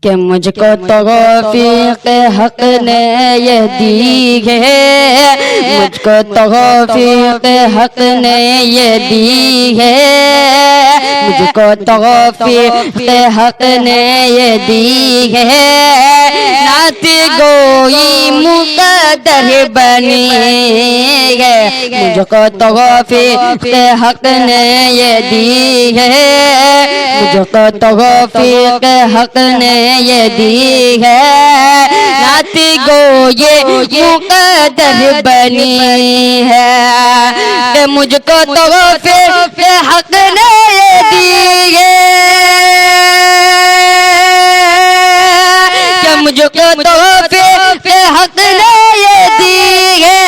कि मुझको तौफीक हक ने ये दी है, मुझको तौफीक हक ने ये दी है, मुझको तौफीक हक ने ये दी है। नात गोई मुक़द्दर बनी है, मुझको तौफीक हक ने ये दी है, मुझको तौफीक हक ने ये दी है। नात गोई मुक़द्दर बनी है कि मुझको तौफीक हक ने ये दी है, कि मुझको तौफीक हक ने ये दी है।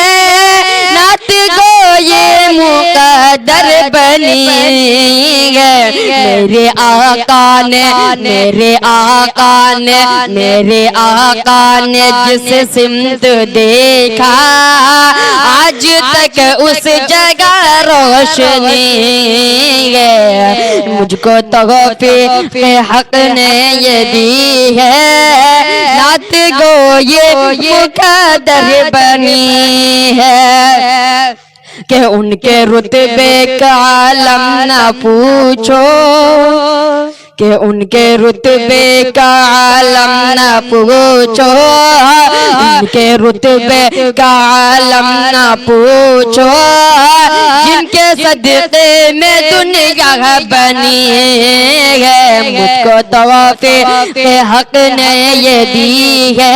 नात गोई मुक़द्दर बनी है। मेरे आका ने, मेरे आका ने, मेरे आका ने जिस सिमत देखा, आज तक उस जगह रोशनी है। मुझको तौफीक हक ने ये दी है। नात गोई मुक़द्दर बनी है कि उनके रुतबे का आलम ना पूछो, कि उनके रुतबे का आलम ना पूछो, उनके रुतबे का आलम ना पूछो, जिनके सदक़े में दुनिया बनी है। मुझको तौफीक हक ने ये दी है।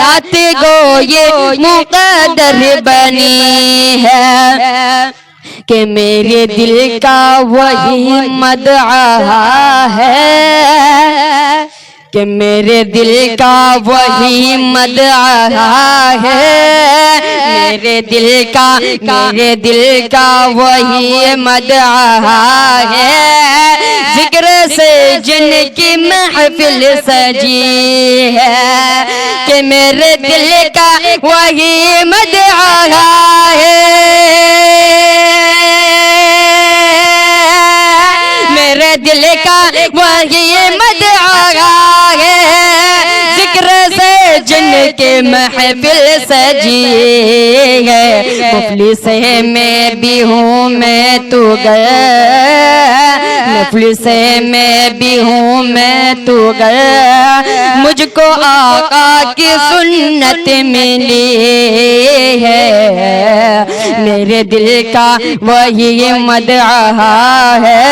नात गोई मुक़द्दर बनी है कि मेरे दिल का वही मदआ है, कि मेरे दिल का वही मदआ है, मेरे दिल का, मेरे दिल का वही मदआ है। जिक्र से जिनकी महफिल सजी है, कि मेरे दिल का वही मदआ है, मेरे दिल का वही मदआ है। जिक्र से जिनके महफिल सजी है, मुफलिस मैं भी हूँ मैं तू गया, मुफलिस मैं भी हूँ मैं तू गया। मुझको आका की सुन्नत मिली है, मेरे दिल का वही मदआ है,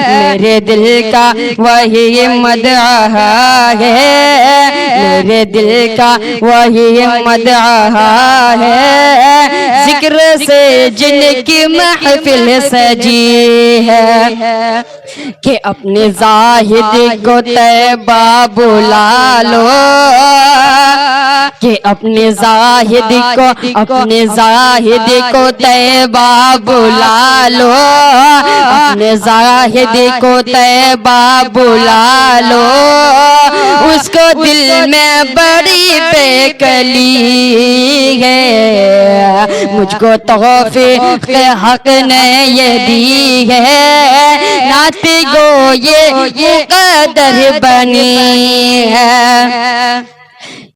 मेरे दिल का वही मदआ है, मेरे दिल का वही मदआ है। जिक्र से जिनकी महफिल सजी है, कि अपने जाहिद को तैबा बुला लो, कि अपने जाहिद को, अपने जाहिद को तैबा बुला लो, अपने जाहिद को तैबा बुला लो। उसको दिल में बड़ी बेकली है, मुझको तौफीक हक ने ये दी है। नात गोई मुक़द्दर बनी है।